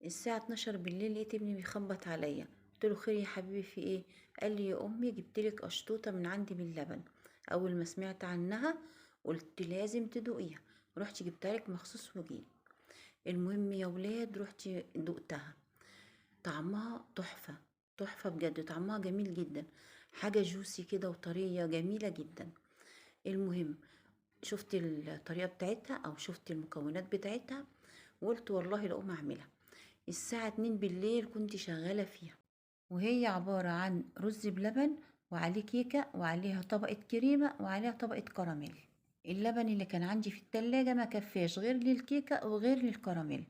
الساعة 12 بالليل لقيت ابني بيخبط عليا. قلت له خير يا حبيبي، في ايه؟ قال لي يا امي جبتلك اشطوطة من عندي باللبن. اول ما سمعت عنها قلت لازم تدوقيها. رحت جبتها لك مخصوص وجيت. المهم يا ولاد رحت دقتها. طعمها تحفة. تحفة بجد، طعمها جميل جدا. حاجة جوسي كده وطرية جميلة جدا. المهم شفت الطريقة بتاعتها او شفت المكونات بتاعتها وقلت والله لأقوم اعملها. الساعة 2 بالليل كنت شغالة فيها. وهي عبارة عن رز بلبن وعليه كيكة وعليها طبقة كريمة وعليها طبقة كراميل. اللبن اللي كان عندي في التلاجة ما كفاش غير للكيكة وغير للكراميل،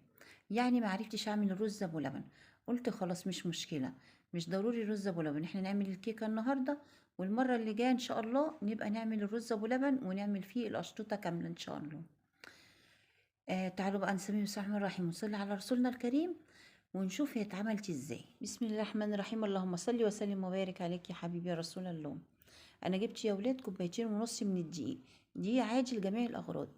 يعني معرفتش اعمل رز ابو لبن. قلت خلاص مش مشكلة، مش ضروري رز ابو لبن، احنا نعمل الكيكة النهاردة والمرة اللي جاية ان شاء الله نبقى نعمل الرز ابو لبن ونعمل فيه القشطوطة كاملة ان شاء الله. تعالوا بقى نسمي بسم الله الرحمن الرحيم ونصلي على رسولنا الكريم ونشوف هي اتعملت ازاي. بسم الله الرحمن الرحيم، اللهم صل وسلم وبارك عليك يا حبيبي يا رسول الله. انا جبت يا ولاد كوبايتين ونص من الدقيق، دقيق عادي لجميع الاغراض،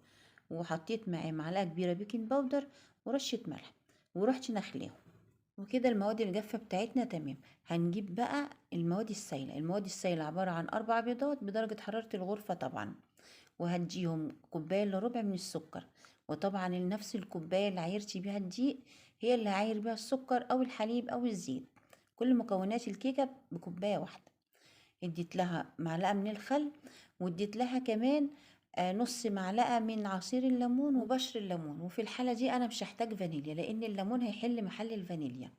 وحطيت معاه معلقه كبيره بيكنج باودر ورشه ملح ورحت نخليهم. وكده المواد الجافه بتاعتنا تمام. هنجيب بقى المواد السائله عباره عن 4 بيضات بدرجه حراره الغرفه طبعا، وهديهم كوباية الا ربع من السكر. وطبعا نفس الكوباية اللي عايرتي بيها الدقيق هي اللي عاير بيها السكر او الحليب او الزيت. كل مكونات الكيكة بكوباية واحدة. اديت لها معلقة من الخل، واديت لها كمان نص معلقة من عصير الليمون وبشر الليمون. وفي الحالة دي انا مش هحتاج فانيليا لان الليمون هيحل محل الفانيليا،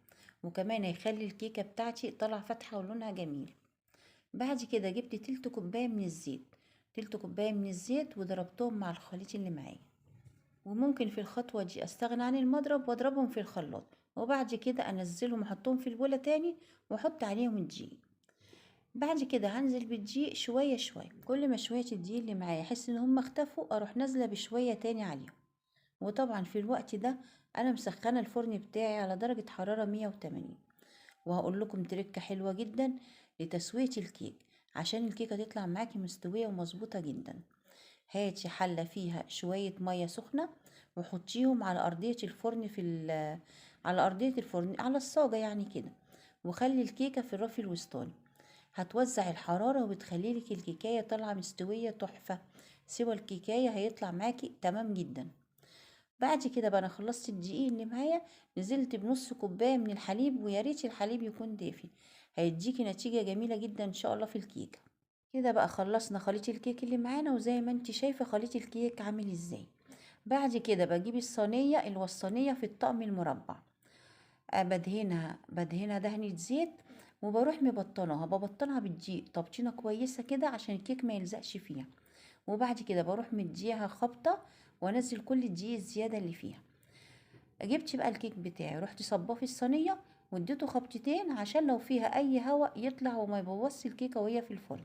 وكمان هيخلي الكيكة بتاعتي طالعة فاتحة ولونها جميل. بعد كده جبت تلت كوباية من الزيت، تلت كوباية من الزيت وضربتهم مع الخليط اللي معايا. وممكن في الخطوة دي استغنى عن المضرب واضربهم في الخلاط، وبعد كده انزلهم احطهم في البولة تاني واحط عليهم الدقيق. بعد كده هنزل بالدقيق شوية شوية، كل ما شوية الدقيق اللي معايا احس ان هم اختفوا اروح نازلة بشوية تاني عليهم. وطبعا في الوقت ده انا مسخنة الفرن بتاعي على درجة حرارة 180. وهقول لكم تركة حلوة جدا لتسوية الكيك عشان الكيكة تطلع معاكي مستوية ومظبوطة جدا. هاتي حلة فيها شوية مية سخنة وحطيهم على أرضية الفرن على أرضية الفرن على الصاجة يعني كده، وخلي الكيكة في الرف الوسطاني. هتوزع الحرارة وبتخليلك الكيكاية طالعة مستوية تحفة. سوى الكيكاية هيطلع معاكي تمام جدا. بعد كده بقى انا خلصت الدقيق اللي معايا، نزلت بنص كوبايه من الحليب، ويا ريت الحليب يكون دافي، هيديكي نتيجه جميله جدا ان شاء الله في الكيكه. كده بقى خلصنا خليط الكيك اللي معانا، وزي ما انت شايفه خليط الكيك عامل ازاي. بعد كده بجيب الصينيه الوسطانيه في الطقم المربع، بدهنها دهنة زيت، وبروح ببطنها بالدقيق تبطينه كويسه كده عشان الكيك ما يلزقش فيها. وبعد كده بروح مديها خبطه وانزل كل الدقيق الزياده اللي فيها. جبت بقى الكيك بتاعي رحت صباه في الصينيه واديته خبطتين عشان لو فيها اي هواء يطلع وما يبوظش الكيكه وهي في الفرن.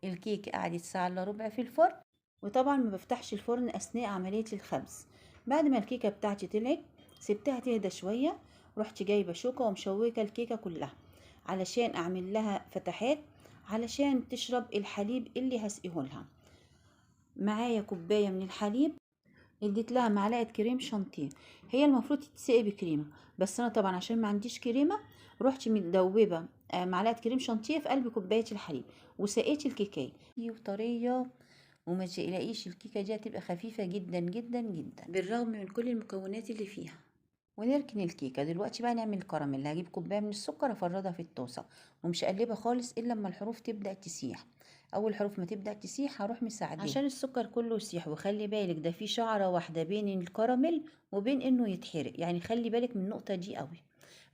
الكيك قعدت ساعه الا ربع في الفرن، وطبعا ما بفتحش الفرن اثناء عمليه الخبز. بعد ما الكيكه بتاعتي طلعت سبتها تهدى شويه، رحت جايبه شوكه ومشوكه الكيكه كلها علشان اعمل لها فتحات علشان تشرب الحليب اللي هسقيه. معايا كوبايه من الحليب، اديت لها معلقه كريم شانتيه. هي المفروض تتسقي بكريمه، بس انا طبعا عشان ما عنديش كريمه رحت مدوبه معلقه كريم شانتيه في قلب كوبايه الحليب وسقيت الكيكه وطريه. وما تقلقيش الكيكه دي هتبقى خفيفه جدا جدا جدا بالرغم من كل المكونات اللي فيها. ونركن الكيكه دلوقتي بقى نعمل الكراميل. هجيب كوبايه من السكر افردها في الطاسه ومش قلبها خالص الا لما الحروف تبدا تسيح. اول حروف ما تبدا تسيح هروح مساعدين عشان السكر كله يسيح. وخلي بالك ده في شعره واحده بين الكراميل وبين انه يتحرق، يعني خلي بالك من النقطه دي قوي.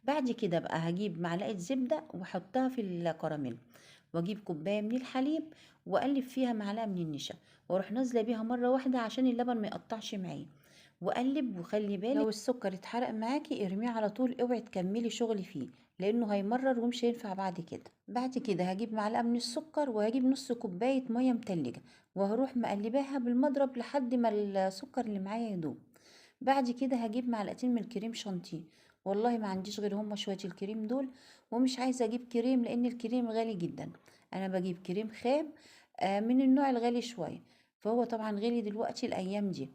بعد كده بقى هجيب معلقه زبده واحطها في الكراميل، واجيب كوبايه من الحليب واقلب فيها معلقه من النشا، واروح نازله بيها مره واحده عشان اللبن ما يقطعش معايا. وقلب وخلي بالك لو السكر اتحرق معاكي ارميه على طول، اوعي تكملي شغل فيه لانه هيمرر ومش هينفع بعد كده. بعد كده هجيب معلقه من السكر وهجيب نص كوبايه ميه متلجه وهروح مقلباها بالمضرب لحد ما السكر اللي معايا يدوب. بعد كده هجيب معلقتين من الكريم شانتيه، والله ما عنديش غير هما شويه الكريم دول، ومش عايزه اجيب كريم لان الكريم غالي جدا. انا بجيب كريم خام من النوع الغالي شويه، فهو طبعا غالي دلوقتي الايام دي.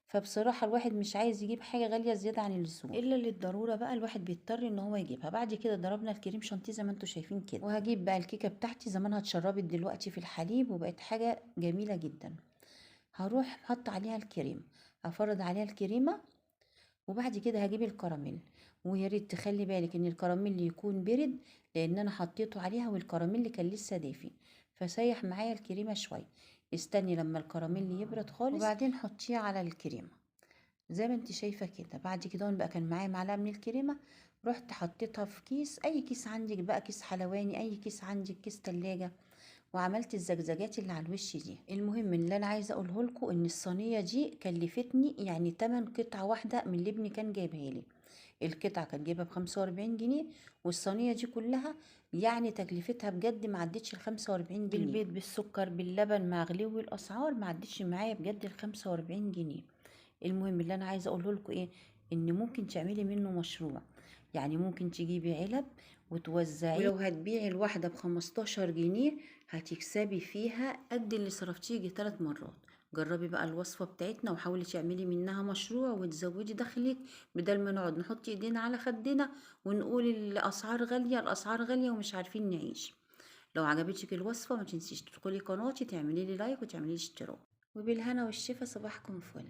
فبصراحة الواحد مش عايز يجيب حاجة غالية زيادة عن اللزوم، الا للضرورة بقى الواحد بيضطر ان هو يجيبها. بعد كده ضربنا الكريم شانتيه زي ما انتوا شايفين كده، وهجيب بقى الكيكة بتاعتي زمانها اتشربت دلوقتي في الحليب وبقت حاجة جميلة جدا. هروح حط عليها الكريم، افرد عليها الكريمة، وبعد كده هجيب الكراميل. ويا ريت تخلي بالك ان الكراميل يكون برد، لان انا حطيته عليها والكراميل كان لسه دافي، فسيح معايا الكريمه شويه. استني لما الكراميل يبرد خالص وبعدين حطيه على الكريمه زي ما انت شايفه كده. بعد كده بقى كان معايا معلقه من الكريمه، رحت حطيتها في كيس، اي كيس عندك بقى، كيس حلواني، اي كيس عندك، كيس تلاجة، وعملت الزجزجات اللي على الوش دي. المهم اللي انا عايزه اقوله لكم ان الصينيه دي كلفتني يعني تمن قطعه واحده من اللي ابني كان جايبها لي. القطعه كانت جايبها ب45 جنيه، والصينيه دي كلها يعني تكلفتها بجد ما عدتش ال45 جنيه، بالبيض بالسكر باللبن مع غلو الاسعار ما عدتش معايا بجد ال45 جنيه. المهم اللي انا عايزه اقوله لكم ايه، ان ممكن تعملي منه مشروع. يعني ممكن تجيبي علب وتوزعيه، ولو هتبيعي الواحده ب15 جنيه هتكسبي فيها قد اللي صرفتيه يجي 3 مرات. جربي بقى الوصفه بتاعتنا وحاولي تعملي منها مشروع وتزودي دخلك، بدل ما نقعد نحط ايدينا على خدنا ونقول الاسعار غاليه الاسعار غاليه ومش عارفين نعيش. لو عجبتك الوصفه ما تنسيش تدخلي قناتي، تعملي لي لايك وتعملي لي اشتراك. وبالهنا والشفا، صباحكم فل.